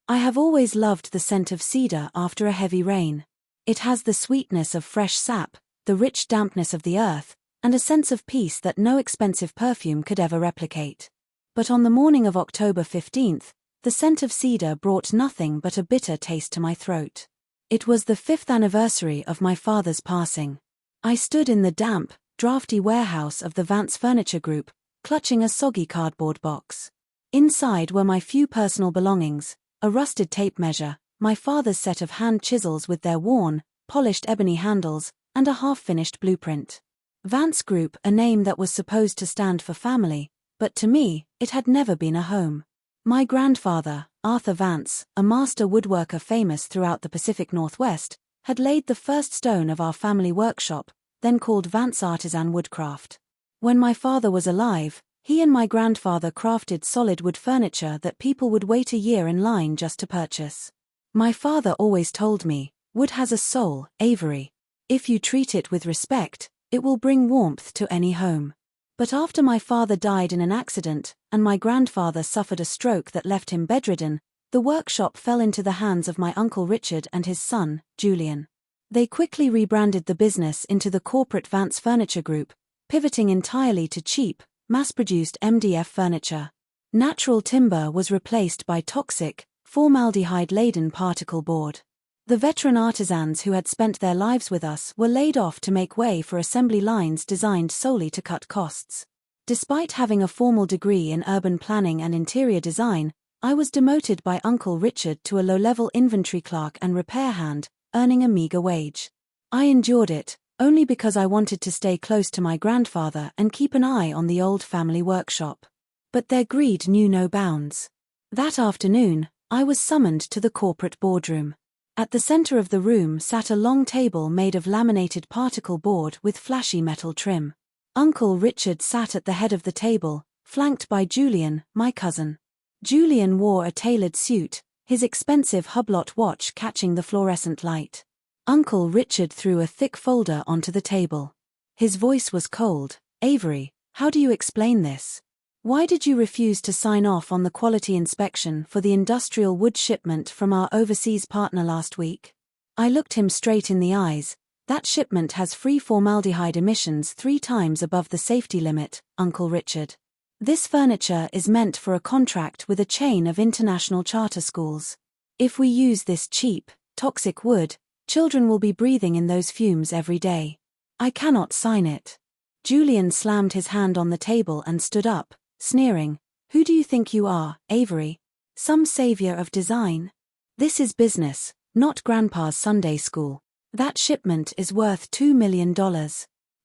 I have always loved the scent of cedar after a heavy rain. It has the sweetness of fresh sap, the rich dampness of the earth, and a sense of peace that no expensive perfume could ever replicate. But on the morning of October 15th, the scent of cedar brought nothing but a bitter taste to my throat. It was the 5th anniversary of my father's passing. I stood in the damp, drafty warehouse of the Vance Furniture Group, clutching a soggy cardboard box. Inside were my few personal belongings, a rusted tape measure, my father's set of hand chisels with their worn, polished ebony handles, and a half-finished blueprint. Vance Group, a name that was supposed to stand for family, but to me, it had never been a home. My grandfather, Arthur Vance, a master woodworker famous throughout the Pacific Northwest, had laid the first stone of our family workshop, then called Vance Artisan Woodcraft. When my father was alive, he and my grandfather crafted solid wood furniture that people would wait a year in line just to purchase. My father always told me, wood has a soul, Avery. If you treat it with respect, it will bring warmth to any home. But after my father died in an accident, and my grandfather suffered a stroke that left him bedridden, the workshop fell into the hands of my Uncle Richard and his son, Julian. They quickly rebranded the business into the corporate Vance Furniture Group, pivoting entirely to cheap, mass-produced MDF furniture. Natural timber was replaced by toxic, formaldehyde-laden particle board. The veteran artisans who had spent their lives with us were laid off to make way for assembly lines designed solely to cut costs. Despite having a formal degree in urban planning and interior design, I was demoted by Uncle Richard to a low-level inventory clerk and repair hand, earning a meager wage. I endured it, only because I wanted to stay close to my grandfather and keep an eye on the old family workshop. But their greed knew no bounds. That afternoon, I was summoned to the corporate boardroom. At the center of the room sat a long table made of laminated particle board with flashy metal trim. Uncle Richard sat at the head of the table, flanked by Julian, my cousin. Julian wore a tailored suit, his expensive Hublot watch catching the fluorescent light. Uncle Richard threw a thick folder onto the table. His voice was cold. "Avery, how do you explain this? Why did you refuse to sign off on the quality inspection for the industrial wood shipment from our overseas partner last week?" I looked him straight in the eyes. "That shipment has free formaldehyde emissions 3 times above the safety limit, Uncle Richard. This furniture is meant for a contract with a chain of international charter schools. If we use this cheap, toxic wood, children will be breathing in those fumes every day. I cannot sign it." Julian slammed his hand on the table and stood up, sneering. "Who do you think you are, Avery? Some savior of design? This is business, not Grandpa's Sunday school. That shipment is worth $2 million.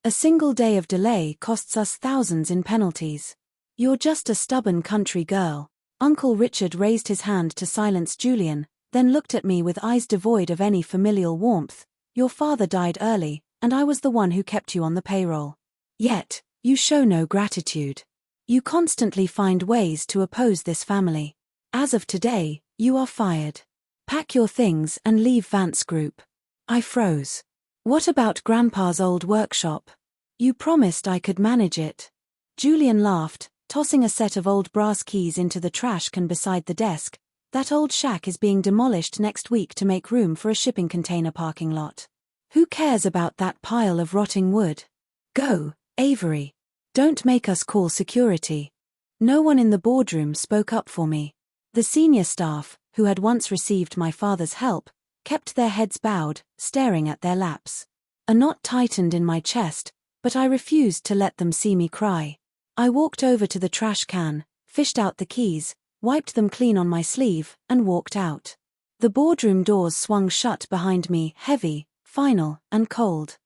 A single day of delay costs us thousands in penalties. You're just a stubborn country girl." Uncle Richard raised his hand to silence Julian, then looked at me with eyes devoid of any familial warmth. "Your father died early, and I was the one who kept you on the payroll. Yet, you show no gratitude. You constantly find ways to oppose this family. As of today, you are fired. Pack your things and leave Vance Group." I froze. "What about Grandpa's old workshop? You promised I could manage it." Julian laughed, tossing a set of old brass keys into the trash can beside the desk. "That old shack is being demolished next week to make room for a shipping container parking lot. Who cares about that pile of rotting wood? Go, Avery. Don't make us call security." No one in the boardroom spoke up for me. The senior staff, who had once received my father's help, kept their heads bowed, staring at their laps. A knot tightened in my chest, but I refused to let them see me cry. I walked over to the trash can, fished out the keys, wiped them clean on my sleeve, and walked out. The boardroom doors swung shut behind me, heavy, final, and cold.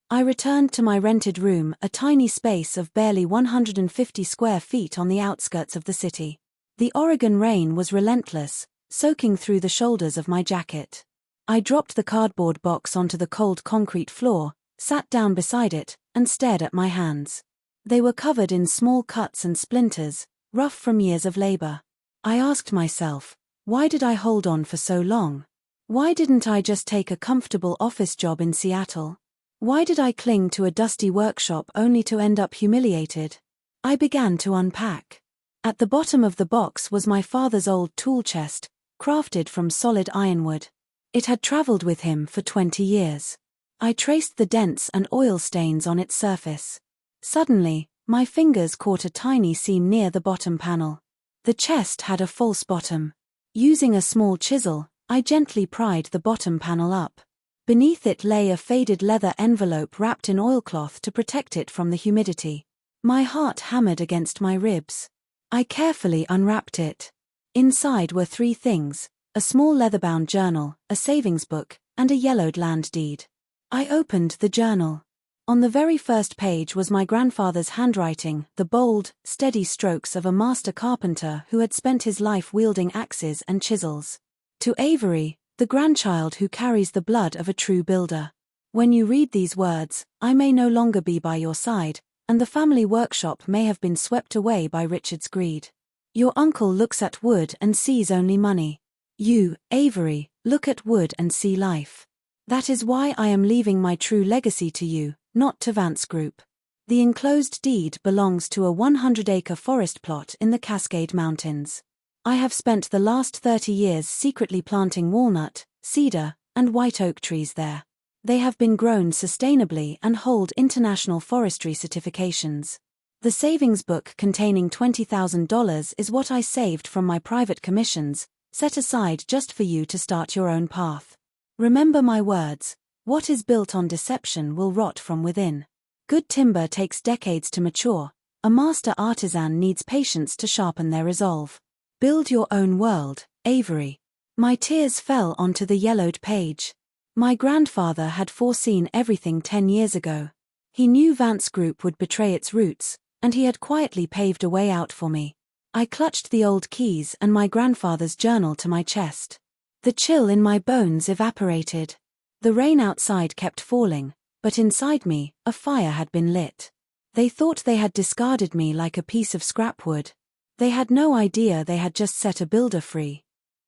I returned to my rented room, a tiny space of barely 150 square feet on the outskirts of the city. The Oregon rain was relentless, soaking through the shoulders of my jacket. I dropped the cardboard box onto the cold concrete floor, sat down beside it, and stared at my hands. They were covered in small cuts and splinters, rough from years of labor. I asked myself, why did I hold on for so long? Why didn't I just take a comfortable office job in Seattle? Why did I cling to a dusty workshop only to end up humiliated? I began to unpack. At the bottom of the box was my father's old tool chest, crafted from solid ironwood. It had traveled with him for 20 years. I traced the dents and oil stains on its surface. Suddenly, my fingers caught a tiny seam near the bottom panel. The chest had a false bottom. Using a small chisel, I gently pried the bottom panel up. Beneath it lay a faded leather envelope wrapped in oilcloth to protect it from the humidity. My heart hammered against my ribs. I carefully unwrapped it. Inside were 3 things: a small leather-bound journal, a savings book, and a yellowed land deed. I opened the journal. On the very first page was my grandfather's handwriting, the bold, steady strokes of a master carpenter who had spent his life wielding axes and chisels. To Avery, the grandchild who carries the blood of a true builder. When you read these words, I may no longer be by your side, and the family workshop may have been swept away by Richard's greed. Your uncle looks at wood and sees only money. You, Avery, look at wood and see life. That is why I am leaving my true legacy to you, not to Vance Group. The enclosed deed belongs to a 100-acre forest plot in the Cascade Mountains. I have spent the last 30 years secretly planting walnut, cedar, and white oak trees there. They have been grown sustainably and hold international forestry certifications. The savings book containing $20,000 is what I saved from my private commissions, set aside just for you to start your own path. Remember my words: what is built on deception will rot from within. Good timber takes decades to mature. A master artisan needs patience to sharpen their resolve. Build your own world, Avery. My tears fell onto the yellowed page. My grandfather had foreseen everything 10 years ago. He knew Vance Group would betray its roots, and he had quietly paved a way out for me. I clutched the old keys and my grandfather's journal to my chest. The chill in my bones evaporated. The rain outside kept falling, but inside me, a fire had been lit. They thought they had discarded me like a piece of scrap wood. They had no idea they had just set a builder free.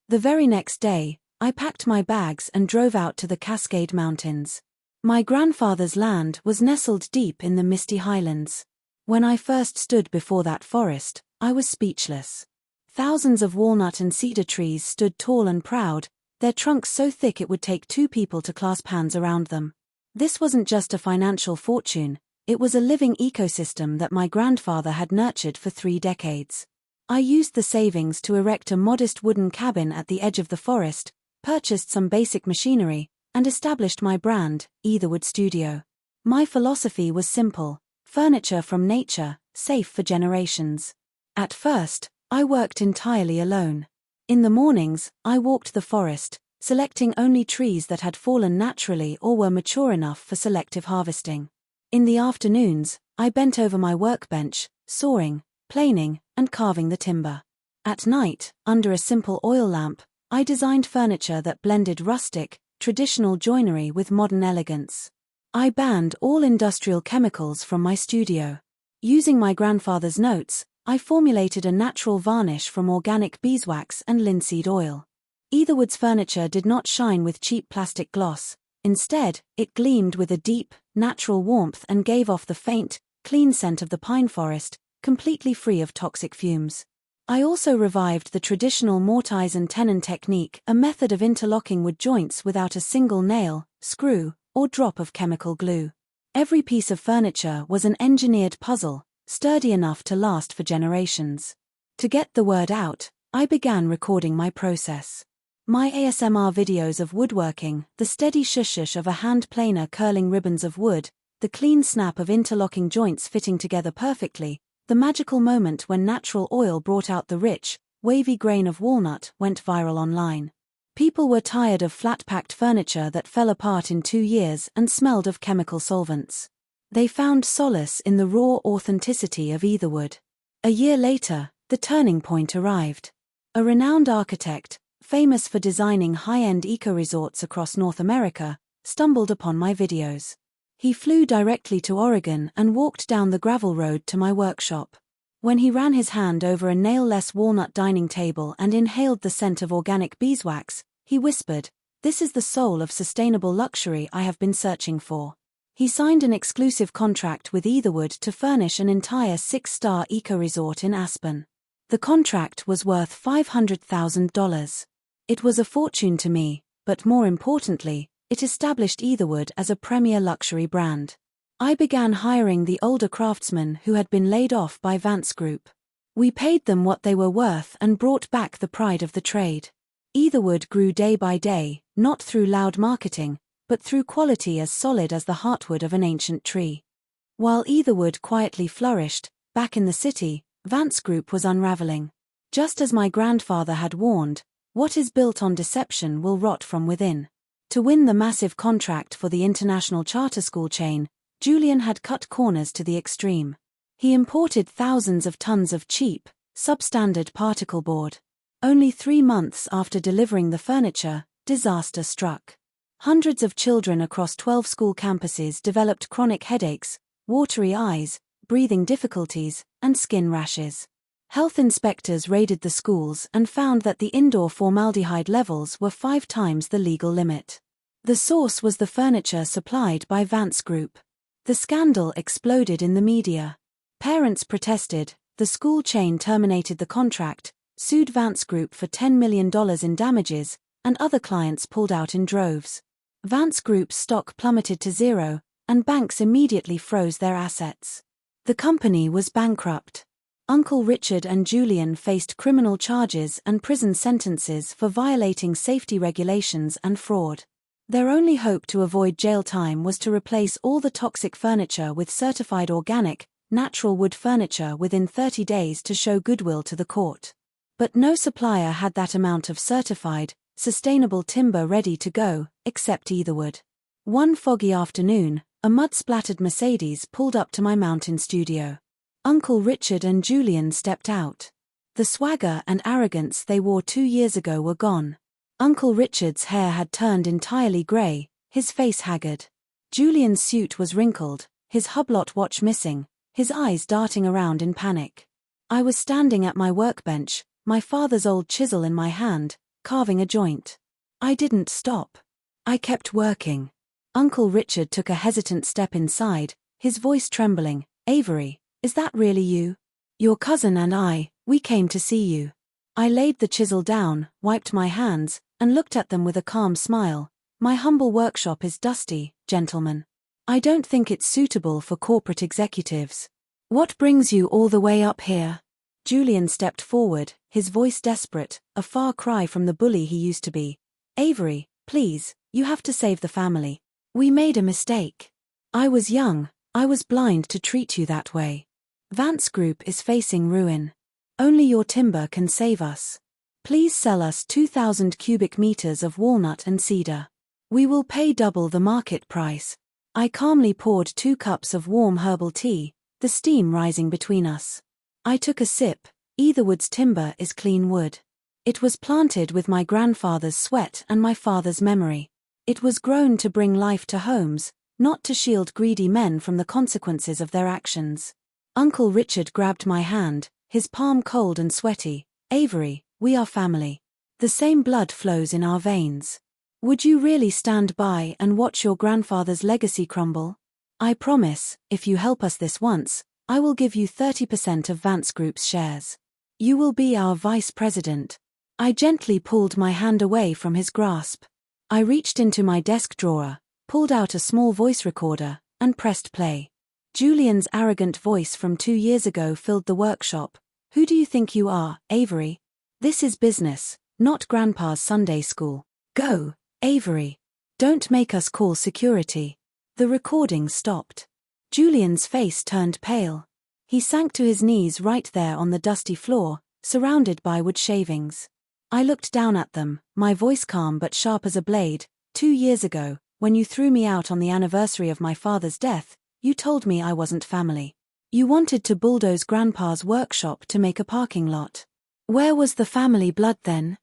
The very next day, I packed my bags and drove out to the Cascade Mountains. My grandfather's land was nestled deep in the misty highlands. When I first stood before that forest, I was speechless. Thousands of walnut and cedar trees stood tall and proud, their trunks so thick it would take 2 people to clasp hands around them. This wasn't just a financial fortune, it was a living ecosystem that my grandfather had nurtured for 3 decades. I used the savings to erect a modest wooden cabin at the edge of the forest, purchased some basic machinery, and established my brand, Etherwood Studio. My philosophy was simple: furniture from nature, safe for generations. At first, I worked entirely alone. In the mornings, I walked the forest, selecting only trees that had fallen naturally or were mature enough for selective harvesting. In the afternoons, I bent over my workbench, sawing, planing, and carving the timber. At night, under a simple oil lamp, I designed furniture that blended rustic, traditional joinery with modern elegance. I banned all industrial chemicals from my studio. Using my grandfather's notes, I formulated a natural varnish from organic beeswax and linseed oil. Etherwood's furniture did not shine with cheap plastic gloss. Instead, it gleamed with a deep, natural warmth and gave off the faint, clean scent of the pine forest, completely free of toxic fumes. I also revived the traditional mortise and tenon technique, a method of interlocking wood joints without a single nail, screw, or drop of chemical glue. Every piece of furniture was an engineered puzzle, sturdy enough to last for generations. To get the word out, I began recording my process. My ASMR videos of woodworking, the steady shush of a hand planer curling ribbons of wood, the clean snap of interlocking joints fitting together perfectly, the magical moment when natural oil brought out the rich, wavy grain of walnut, went viral online. People were tired of flat-packed furniture that fell apart in 2 years and smelled of chemical solvents. They found solace in the raw authenticity of Etherwood. A year later, the turning point arrived. A renowned architect, famous for designing high-end eco-resorts across North America, stumbled upon my videos. He flew directly to Oregon and walked down the gravel road to my workshop. When he ran his hand over a nail-less walnut dining table and inhaled the scent of organic beeswax, he whispered, "This is the soul of sustainable luxury I have been searching for." He signed an exclusive contract with Etherwood to furnish an entire 6-star eco-resort in Aspen. The contract was worth $500,000. It was a fortune to me, but more importantly, it established Etherwood as a premier luxury brand. I began hiring the older craftsmen who had been laid off by Vance Group. We paid them what they were worth and brought back the pride of the trade. Etherwood grew day by day, not through loud marketing, but through quality as solid as the heartwood of an ancient tree. While Etherwood quietly flourished, back in the city, Vance Group was unraveling. Just as my grandfather had warned, what is built on deception will rot from within. To win the massive contract for the international charter school chain, Julian had cut corners to the extreme. He imported thousands of tons of cheap, substandard particle board. Only 3 months after delivering the furniture, disaster struck. Hundreds of children across 12 school campuses developed chronic headaches, watery eyes, breathing difficulties, and skin rashes. Health inspectors raided the schools and found that the indoor formaldehyde levels were 5 times the legal limit. The source was the furniture supplied by Vance Group. The scandal exploded in the media. Parents protested, the school chain terminated the contract, sued Vance Group for $10 million in damages, and other clients pulled out in droves. Vance Group's stock plummeted to zero, and banks immediately froze their assets. The company was bankrupt. Uncle Richard and Julian faced criminal charges and prison sentences for violating safety regulations and fraud. Their only hope to avoid jail time was to replace all the toxic furniture with certified organic, natural wood furniture within 30 days to show goodwill to the court. But no supplier had that amount of certified, sustainable timber ready to go, except Etherwood. One foggy afternoon, a mud-splattered Mercedes pulled up to my mountain studio. Uncle Richard and Julian stepped out. The swagger and arrogance they wore 2 years ago were gone. Uncle Richard's hair had turned entirely grey, his face haggard. Julian's suit was wrinkled, his hublot watch missing, his eyes darting around in panic. I was standing at my workbench, my father's old chisel in my hand, carving a joint. I didn't stop. I kept working. Uncle Richard took a hesitant step inside, his voice trembling. "Avery, is that really you? Your cousin and I, we came to see you." I laid the chisel down, wiped my hands, and looked at them with a calm smile. "My humble workshop is dusty, gentlemen. I don't think it's suitable for corporate executives. What brings you all the way up here?" Julian stepped forward, his voice desperate, a far cry from the bully he used to be. "Avery, please, you have to save the family. We made a mistake. I was young, I was blind to treat you that way. Vance Group is facing ruin. Only your timber can save us. Please sell us 2,000 cubic meters of walnut and cedar. We will pay double the market price." I calmly poured 2 cups of warm herbal tea, the steam rising between us. I took a sip. Etherwood's timber is clean wood. It was planted with my grandfather's sweat and my father's memory. It was grown to bring life to homes, not to shield greedy men from the consequences of their actions. Uncle Richard grabbed my hand, his palm cold and sweaty. "Avery, we are family. The same blood flows in our veins. Would you really stand by and watch your grandfather's legacy crumble? I promise, if you help us this once, I will give you 30% of Vance Group's shares. You will be our vice president." I gently pulled my hand away from his grasp. I reached into my desk drawer, pulled out a small voice recorder, and pressed play. Julian's arrogant voice from 2 years ago filled the workshop. "Who do you think you are, Avery? This is business, not Grandpa's Sunday school. Go, Avery. Don't make us call security." The recording stopped. Julian's face turned pale. He sank to his knees right there on the dusty floor, surrounded by wood shavings. I looked down at them, my voice calm but sharp as a blade. "2 years ago, when you threw me out on the anniversary of my father's death, you told me I wasn't family. You wanted to bulldoze Grandpa's workshop to make a parking lot. Where was the family blood then?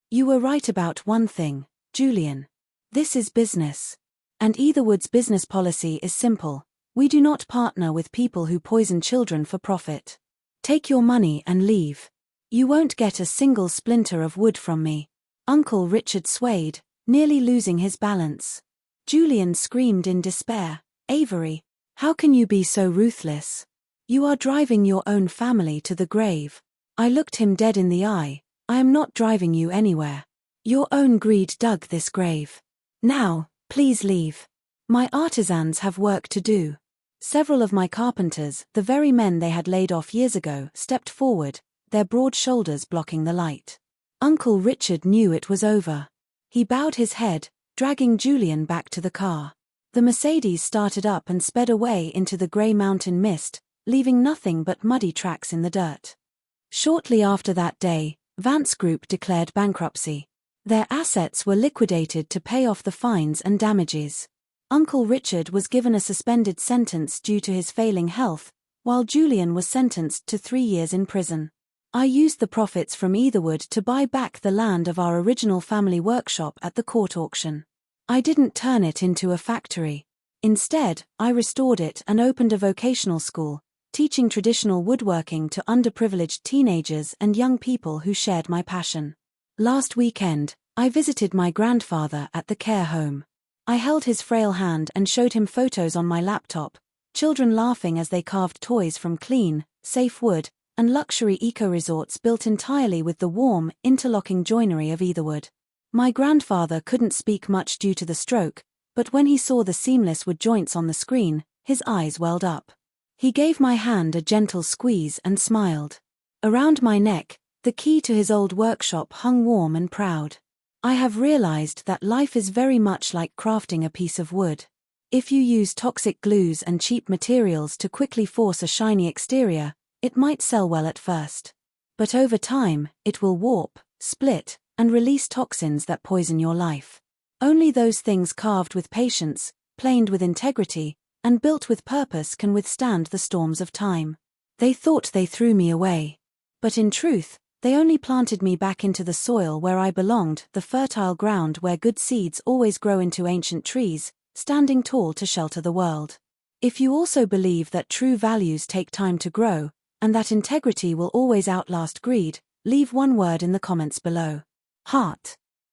You were right about one thing, Julian. This is business. And Etherwood's business policy is simple. We do not partner with people who poison children for profit. Take your money and leave. You won't get a single splinter of wood from me." Uncle Richard swayed, nearly losing his balance. Julian screamed in despair. "Avery, how can you be so ruthless? You are driving your own family to the grave." I looked him dead in the eye. "I am not driving you anywhere. Your own greed dug this grave. Now, please leave. My artisans have work to do. Several of my carpenters, the very men they had laid off years ago, stepped forward, their broad shoulders blocking the light. Uncle Richard knew it was over. He bowed his head, dragging Julian back to the car. The Mercedes started up and sped away into the grey mountain mist, leaving nothing but muddy tracks in the dirt. Shortly after that day, Vance Group declared bankruptcy. Their assets were liquidated to pay off the fines and damages. Uncle Richard was given a suspended sentence due to his failing health, while Julian was sentenced to 3 years in prison. I used the profits from Etherwood to buy back the land of our original family workshop at the court auction. I didn't turn it into a factory. Instead, I restored it and opened a vocational school, teaching traditional woodworking to underprivileged teenagers and young people who shared my passion. Last weekend, I visited my grandfather at the care home. I held his frail hand and showed him photos on my laptop, children laughing as they carved toys from clean, safe wood, and luxury eco-resorts built entirely with the warm, interlocking joinery of Etherwood. My grandfather couldn't speak much due to the stroke, but when he saw the seamless wood joints on the screen, his eyes welled up. He gave my hand a gentle squeeze and smiled. Around my neck, the key to his old workshop hung warm and proud. I have realized that life is very much like crafting a piece of wood. If you use toxic glues and cheap materials to quickly force a shiny exterior, it might sell well at first. But over time, it will warp, split, and release toxins that poison your life. Only those things carved with patience, planed with integrity, and built with purpose can withstand the storms of time. They thought they threw me away. But in truth, they only planted me back into the soil where I belonged, the fertile ground where good seeds always grow into ancient trees, standing tall to shelter the world. If you also believe that true values take time to grow, and that integrity will always outlast greed, leave one word in the comments below. Heart.